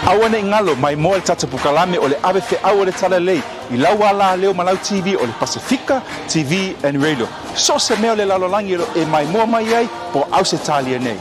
Awane ngalo mai mo e tata pukalame o le ave fe au le tala lei I lau ala leo malau TV o le Pacifica TV and Radio. So se mea le lalolangi e mai mua mai ai po au se talia nei.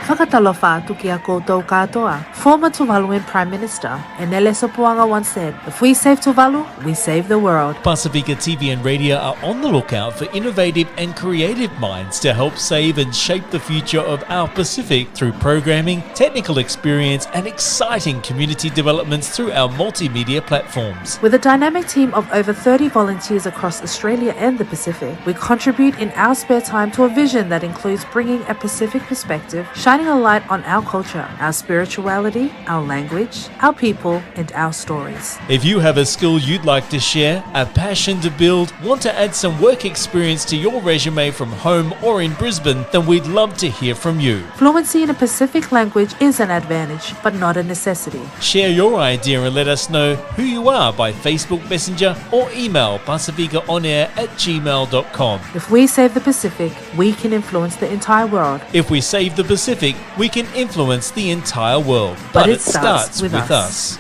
Whakatalofa atu ki a koutou katoa. Former Tuvaluan Prime Minister Enele Sopoaga once said, if we save Tuvalu, we save the world. Pacifica TV and Radio are on the lookout for innovative and creative minds to help save and shape the future of our Pacific through programming, technical experience and exciting community developments through our multimedia platforms. With a dynamic team of over 30 volunteers across Australia and the Pacific, we contribute in our spare time to a vision that includes bringing a Pacific perspective, shining a light on our culture, our spirituality, our language, our people, and our stories. If you have a skill you'd like to share, a passion to build, want to add some work experience to your resume from home or in Brisbane, then we'd love to hear from you. Fluency in a Pacific language is an advantage, but not a necessity. Share your idea and let us know who you are by Facebook Messenger or email pacificaonair@gmail.com. If we save the Pacific, we can influence the entire world. If we save the Pacific, we can influence the entire world. But it starts with us.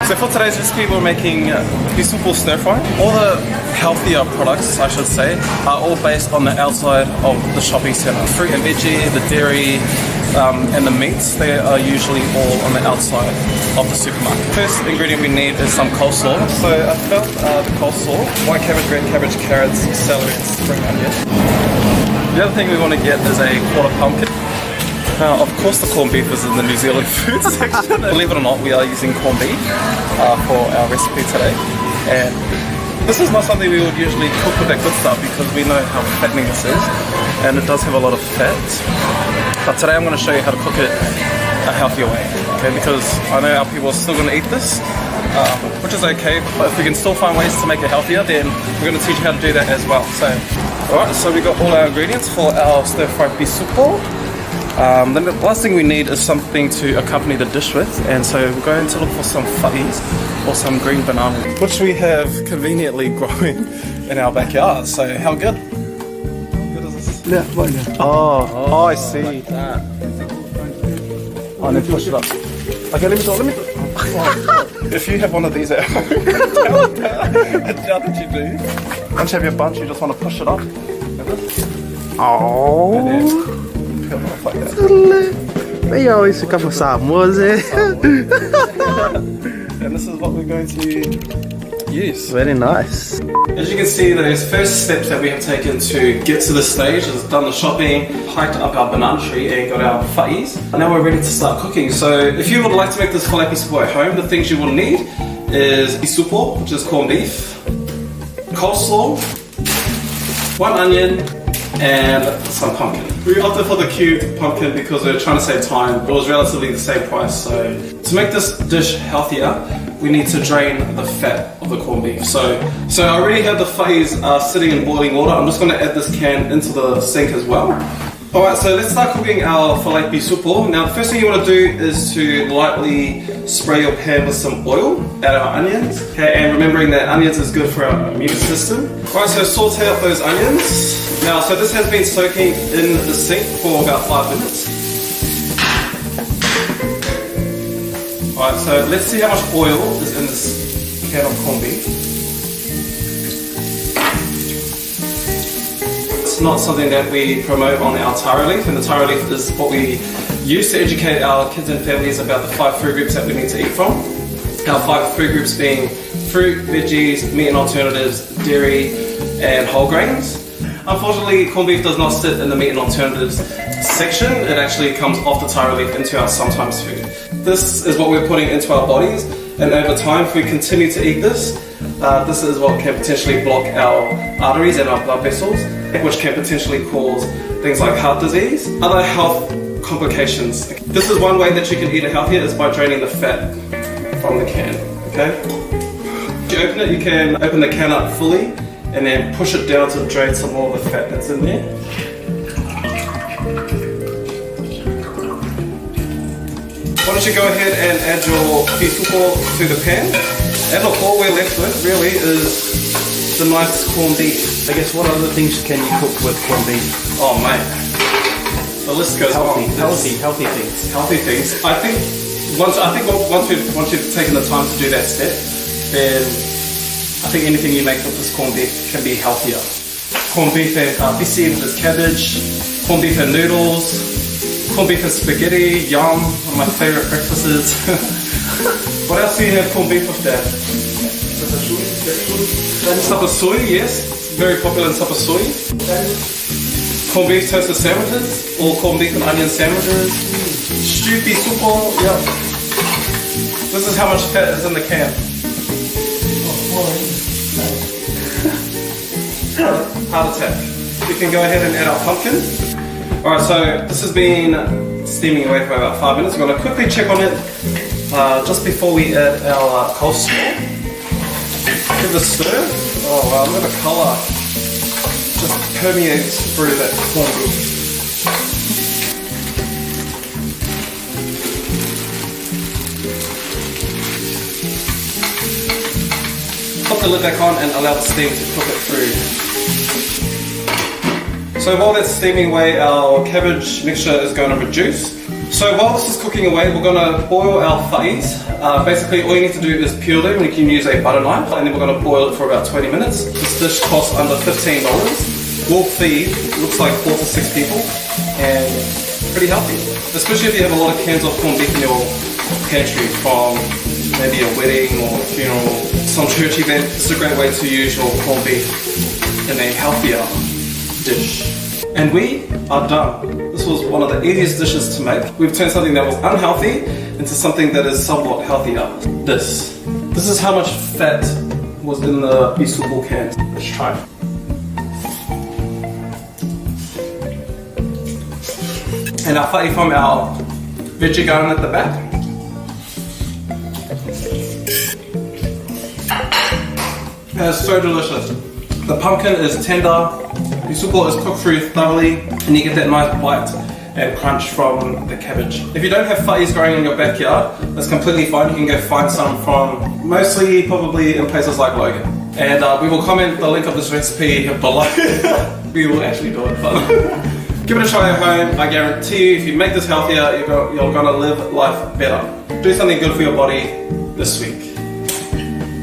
So for today's recipe we're making Pisupo stir fry. All the healthier products, I should say, are all based on the outside of the shopping centre. Fruit and veggie, the dairy and the meats, they are usually all on the outside of the supermarket. First ingredient we need is some coleslaw. So I felt the coleslaw, white cabbage, red cabbage, carrots, celery and spring onion. The other thing we want to get is a quarter pumpkin. Now, of course the corned beef is in the New Zealand food section. Believe it or not, we are using corned beef for our recipe today. And this is not something we would usually cook with that good stuff because we know how fattening this is. And it does have a lot of fat. But today I'm going to show you how to cook it a healthier way. Okay, because I know our people are still going to eat this, which is okay. But if we can still find ways to make it healthier, then we're going to teach you how to do that as well. So, alright, so we got all our ingredients for our stir-fried Pisupo. The last thing we need is something to accompany the dish with, and so we're going to look for some fuddies or some green bananas, which we have conveniently growing in our backyard. So how good? How good is this? Yeah, right now. Oh, I see. Like that. Oh, then push it up. Okay, let me do. If you have one of these at home, I doubt that you do. Once you have your bunch, you just want to push it up. Oh. And then peel it off like that. They always come from Samoa, And this is what we're going to use. Very nice. As you can see, those first steps that we have taken to get to this stage is done the shopping, hiked up our banana tree and got our fa'is. And now we're ready to start cooking. So if you would like to make this Falai Pisupo at home, the things you will need is pisupo, which is corned beef, coleslaw, 1 onion, and some pumpkin. We opted for the cubed pumpkin because we were trying to save time. It was relatively the same price. So to make this dish healthier, we need to drain the fat of the corned beef. So I already have the fa'is sitting in boiling water. I'm just going to add this can into the sink as well. Alright, so let's start cooking our Falai Pisupo. Now the first thing you want to do is to lightly spray your pan with some oil, add our onions, okay, and remembering that onions is good for our immune system. Alright, so saute up those onions. Now, so this has been soaking in the sink for about 5 minutes. Alright, so let's see how much oil is in this can of corned beef. It's not something that we promote on our taro leaf, and the taro leaf is what we use to educate our kids and families about the 5 food groups that we need to eat from. Our 5 food groups being fruit, veggies, meat and alternatives, dairy, and whole grains. Unfortunately, corned beef does not sit in the meat and alternatives section. It actually comes off the taro leaf into our sometimes food. This is what we're putting into our bodies, and over time, if we continue to eat this, this is what can potentially block our arteries and our blood vessels, which can potentially cause things like heart disease, other health complications. This is one way that you can eat it healthier, is by draining the fat from the can, okay? If you open it, you can open the can up fully and then push it down to drain some more of the fat that's in there. Why don't you go ahead and add your pisupo to the pan? And look, all we're left with really is the nice corned beef. I guess what other things can you cook with corned beef? Oh mate, the list goes on. Healthy things. Healthy things. I think once you've taken the time to do that step, then I think anything you make with this corned beef can be healthier. Corned beef and bisi, which is cabbage. Corned beef and noodles. Corned beef and spaghetti, yum, one of my favourite breakfasts. What else do you have corned beef with, Dad? Sapasui, yes, very popular in Sapasui. Corned beef toasted sandwiches, or corned beef and onion sandwiches. Stew pisupo, yep. This is how much fat is in the can. Heart attack. We can go ahead and add our pumpkin. Alright, so this has been steaming away for about 5 minutes. We're going to quickly check on it just before we add our coleslaw. Give it a stir. Oh wow, look at the colour. Just permeates through that corned beef. Put the lid back on and allow the steam to cook it through. So while that's steaming away, our cabbage mixture is going to reduce. So while this is cooking away, we're going to boil our fa'is. Basically, all you need to do is peel them. You can use a butter knife, and then we're going to boil it for about 20 minutes. This dish costs under $15. Will feed, looks like 4 to 6 people, and pretty healthy. Especially if you have a lot of cans of corned beef in your pantry from maybe a wedding or a funeral, some church event. It's a great way to use your corned beef in a healthier dish. And we are done. This was one of the easiest dishes to make. We've turned something that was unhealthy into something that is somewhat healthier. This is how much fat was in the pisupo can. Let's try. And our fa'i from our veggie garden at the back. And it's so delicious. The pumpkin is tender. Pisupo is cooked through thoroughly, and you get that nice bite and crunch from the cabbage. If you don't have fa'is growing in your backyard, that's completely fine. You can go find some from mostly probably in places like Logan. And we will comment the link of this recipe below. We will actually do it, but give it a try at home. I guarantee you, if you make this healthier, you're gonna live life better. Do something good for your body this week.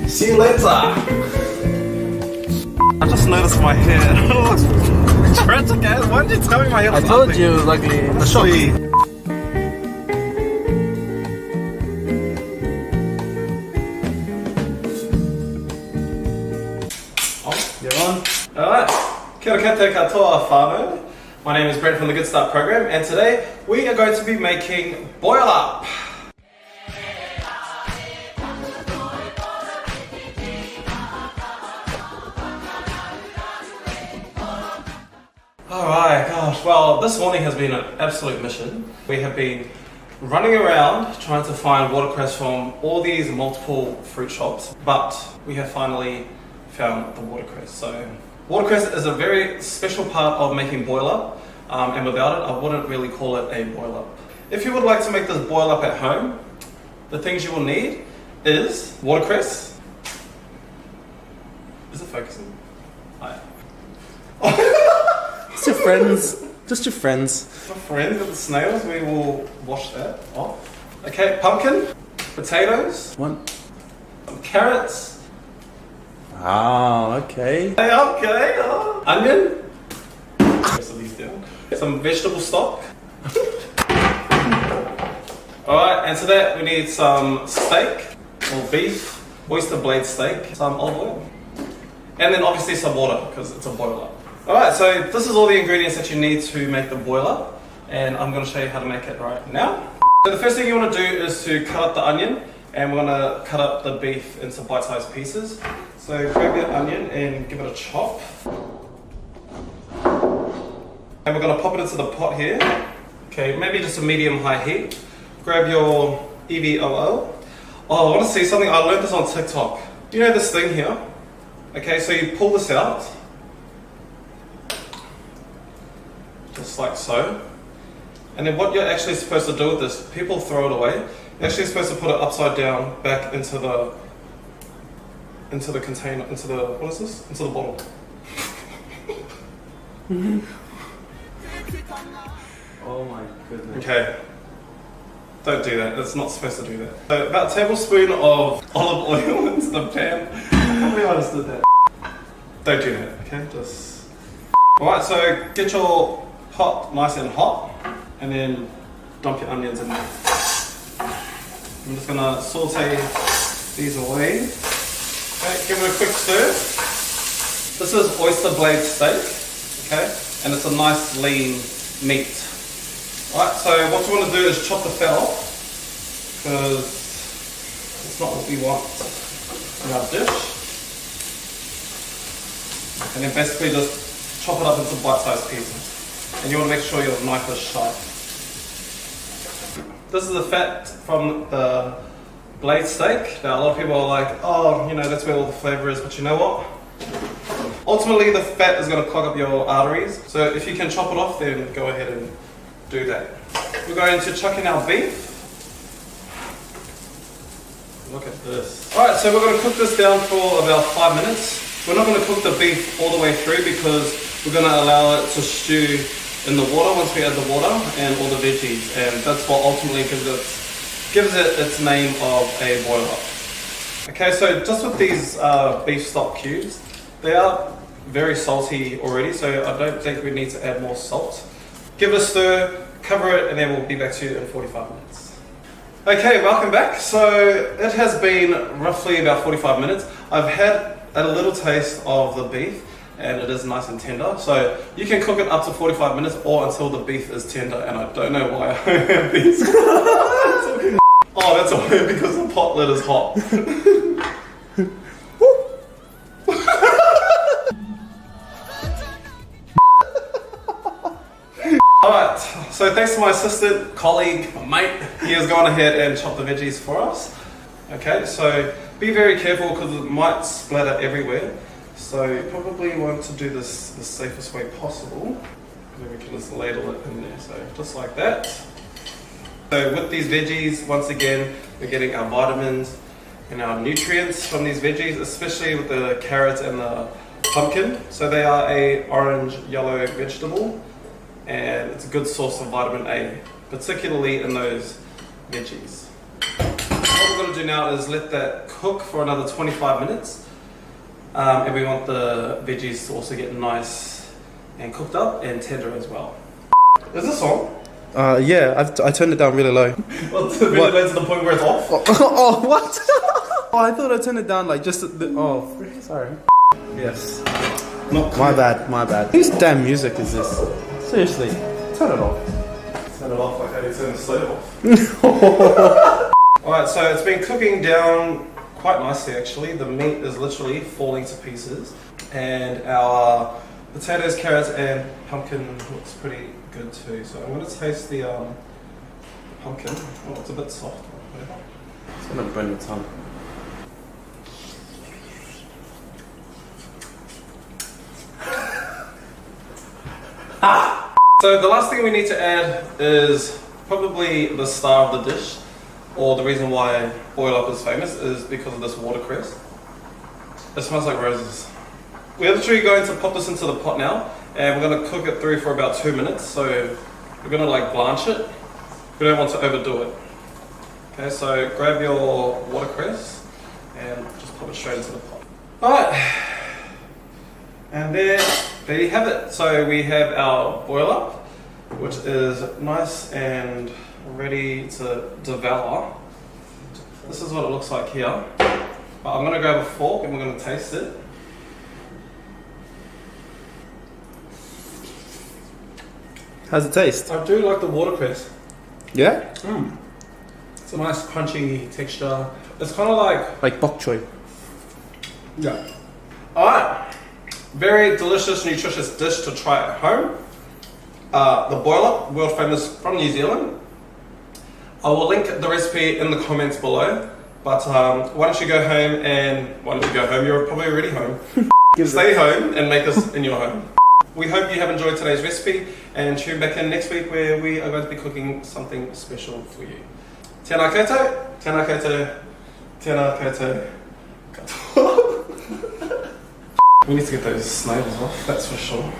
See you later. I just noticed my hair. It looks tragic, guys. Why did you tell me my hair was ugly? I told you, it was ugly in the shop. Oh, you're on. Alright. Kia ora koutou katoa whānau. My name is Brent from the Good Start program, and today we are going to be making boil up. Alright, gosh, well, this morning has been an absolute mission. We have been running around trying to find watercress from all these multiple fruit shops, but we have finally found the watercress. So, watercress is a very special part of making boil up. and without it, I wouldn't really call it a boil up. If you would like to make this boil up at home, the things you will need is watercress. Is it focusing? Hi. Just your friends. Just your friends. For friends with the snails, we will wash that off. Okay, pumpkin, potatoes, One. some carrots. Ah, okay. Hey, okay. Onion. Rest of these down. Some vegetable stock. Alright, and to that we need some steak or beef, oyster blade steak, some olive oil, and then obviously some water because it's a boil up. Alright, so this is all the ingredients that you need to make the boil up, and I'm going to show you how to make it right now. So the first thing you want to do is to cut up the onion, and we're going to cut up the beef into bite-sized pieces. So grab your onion and give it a chop. And we're going to pop it into the pot here. Okay, maybe just a medium-high heat. Grab your EVOO. Oh, I want to see something. I learned this on TikTok. You know this thing here? Okay, so you pull this out. Just like so. And then what you're actually supposed to do with this, people throw it away. You're actually supposed to put it upside down back into the container, into the, what is this? Into the bottle. Oh my goodness. Okay. Don't do that. It's not supposed to do that. So about a tablespoon of olive oil into the pan. I can't believe I understood that. Don't do that, okay? Just... Alright, so get your pot nice and hot and then dump your onions in there. I'm just gonna saute these away. Okay, give it a quick stir. This is oyster blade steak, okay? And it's a nice lean meat. Alright, so what you want to do is chop the fat off, because it's not what we want in our dish. And then basically just chop it up into bite-sized pieces. And you want to make sure your knife is sharp. This is the fat from the blade steak. Now a lot of people are like, oh, you know, that's where all the flavour is, but you know what? Ultimately the fat is going to clog up your arteries, so if you can chop it off, then go ahead and do that. We're going to chuck in our beef. Look at this. Alright, so we're going to cook this down for about 5 minutes. We're not going to cook the beef all the way through because we're going to allow it to stew in the water once we add the water and all the veggies, and that's what ultimately gives it its name of a boil up. Okay, so just with these beef stock cubes, they are very salty already, so I don't think we need to add more salt. Give it a stir, cover it, and then we'll be back to you in 45 minutes. Okay, welcome back. So it has been roughly about 45 minutes. I've had a little taste of the beef, and it is nice and tender. So you can cook it up to 45 minutes or until the beef is tender, and I don't know why I have these. Oh, that's weird because the pot lid is hot. Alright, so thanks to my assistant, colleague, my mate, he has gone ahead and chopped the veggies for us. Okay, so be very careful because it might splatter everywhere. So you probably want to do this the safest way possible. Then we can just ladle it in there, so just like that. So with these veggies, once again, we're getting our vitamins and our nutrients from these veggies, especially with the carrots and the pumpkin. So they are a orange-yellow vegetable, and it's a good source of vitamin A, particularly in those veggies. What we're going to do now is let that cook for another 25 minutes. And we want the veggies to also get nice and cooked up and tender as well. Is this on? Yeah, I turned it down really low. Well, really low to the point where it's off? Oh, what? Oh, I thought I turned it down like just oh, sorry. Yes. My bad. Whose damn music is this? Seriously, turn it off. Turn it off like how you turn the stove off. Alright, so it's been cooking down quite nicely actually. The meat is literally falling to pieces. And our potatoes, carrots and pumpkin looks pretty good too. So I'm going to taste the pumpkin. Oh, it's a bit soft. It's going to burn your tongue. So the last thing we need to add is probably the star of the dish, or the reason why Boil Up is famous is because of this watercress. It smells like roses. We're literally going to pop this into the pot now, and we're going to cook it through for about 2 minutes. So we're going to like blanch it. We don't want to overdo it. Okay, so grab your watercress and just pop it straight into the pot. Alright, and there you have it. So we have our Boil Up, which is nice and ready to devour. This is what it looks like here. But I'm going to grab a fork and we're going to taste it. How's it taste? I do like the watercress. Yeah? It's a nice crunchy texture. It's kind of like bok choy. Yeah. Alright. Very delicious, nutritious dish to try at home. The Boil Up, world famous from New Zealand. I will link the recipe in the comments below. But why don't you go home you're probably already home. Stay home and make this in your home. We hope you have enjoyed today's recipe and tune back in next week where we are going to be cooking something special for you. Tēnā koutou, tēnā koutou, tēnā koutou. We need to get those snails off, that's for sure.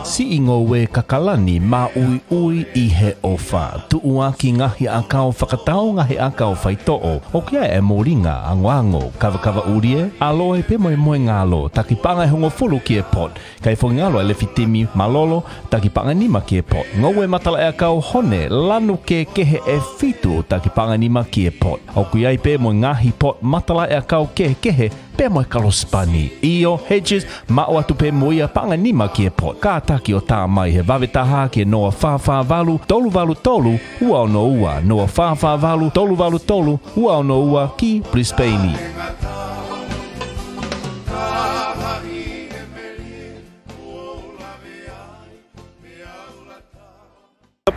Si ingo we kakalani ma ui ui I he ofa. Tuua ki ngahi a kao whakatau ngahi a kao whaito'o. O kia e moringa a ngoango, kawa urie, aloe pe moe moe ngalo, taki panga e hongo fulu ki e pot. Kai whongi ngalo e le fitimi malolo, taki panga nima ki e pot. Ngowe matala e a kao hone, lanu ke kehe e fitu, taki panga nima ki e pot. O kia pe moe ngahi pot matala e a kao kehe, pe moe kalospani. Io, hedges, mao atu pe moia panga nima ki e pot. Ka taki o tā mai he wawetaha ki e noa whawha walu, tolu walu tolu, ua o no ua. Noa whawha walu, tolu walu tolu, ua o no ua ki Brisbane.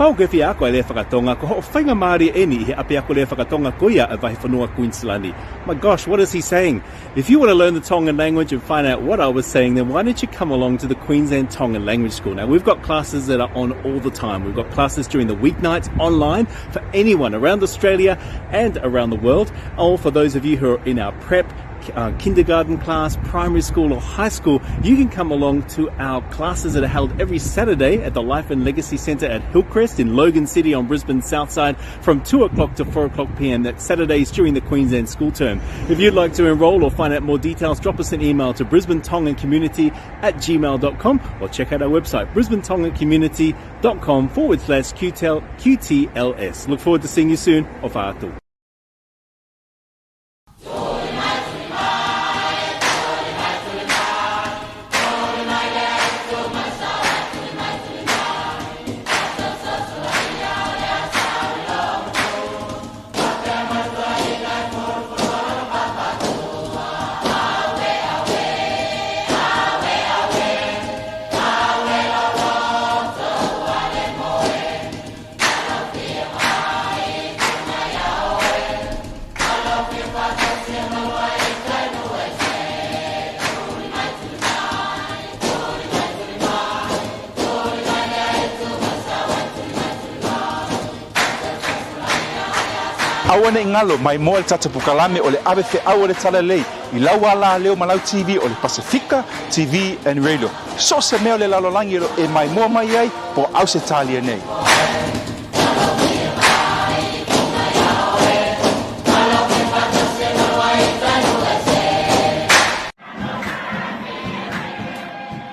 Pau ke fia ako e le whakatonga, ko ho whainga Māori eni he ape ako le whakatonga koia e wahi whanua Queenslandi. My gosh, what is he saying? If you want to learn the Tongan language and find out what I was saying, then why don't you come along to the Queensland Tongan Language School? Now, we've got classes that are on all the time. We've got classes during the weeknights online for anyone around Australia and around the world, or for those of you who are in our prep, kindergarten class, primary school or high school, you can come along to our classes that are held every Saturday at the Life and Legacy Centre at Hillcrest in Logan City on Brisbane's south side from 2 o'clock to 4 o'clock p.m. That's Saturdays during the Queensland school term. If you'd like to enrol or find out more details, drop us an email to brisbanetongancommunity@gmail.com or check out our website brisbanetongancommunity.com/QTLS. Look forward to seeing you soon. O whātu. Awana ingalo mai mo el tata pukalame o le ave fe au le tala lei I lau ala leo malau TV o le Pacifica TV and Radio. So se meo le lalolangi e mai mua mai ai po au se talia nei.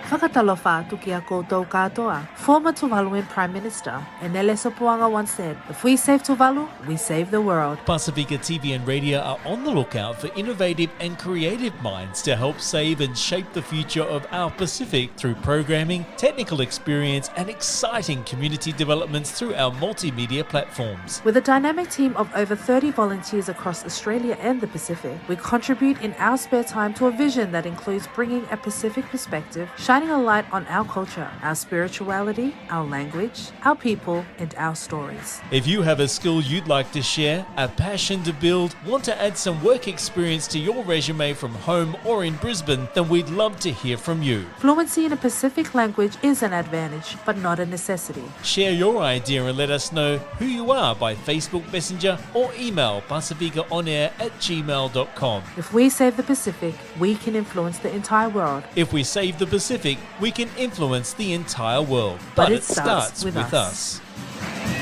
Whakatalofa tuki a koutou katoa. Former Tuvaluan Prime Minister Enele Sopoaga once said, if we save Tuvalu, we save the world. Pacifica TV and Radio are on the lookout for innovative and creative minds to help save and shape the future of our Pacific through programming, technical experience and exciting community developments through our multimedia platforms. With a dynamic team of over 30 volunteers across Australia and the Pacific, we contribute in our spare time to a vision that includes bringing a Pacific perspective, shining a light light on our culture, our spirituality, our language, our people, and our stories. If you have a skill you'd like to share, a passion to build, want to add some work experience to your resume from home or in Brisbane, then we'd love to hear from you. Fluency in a Pacific language is an advantage, but not a necessity. Share your idea and let us know who you are by Facebook Messenger or email pacificaonair@gmail.com. If we save the Pacific, we can influence the entire world. If we save the Pacific, we can influence the entire world. But it starts with us.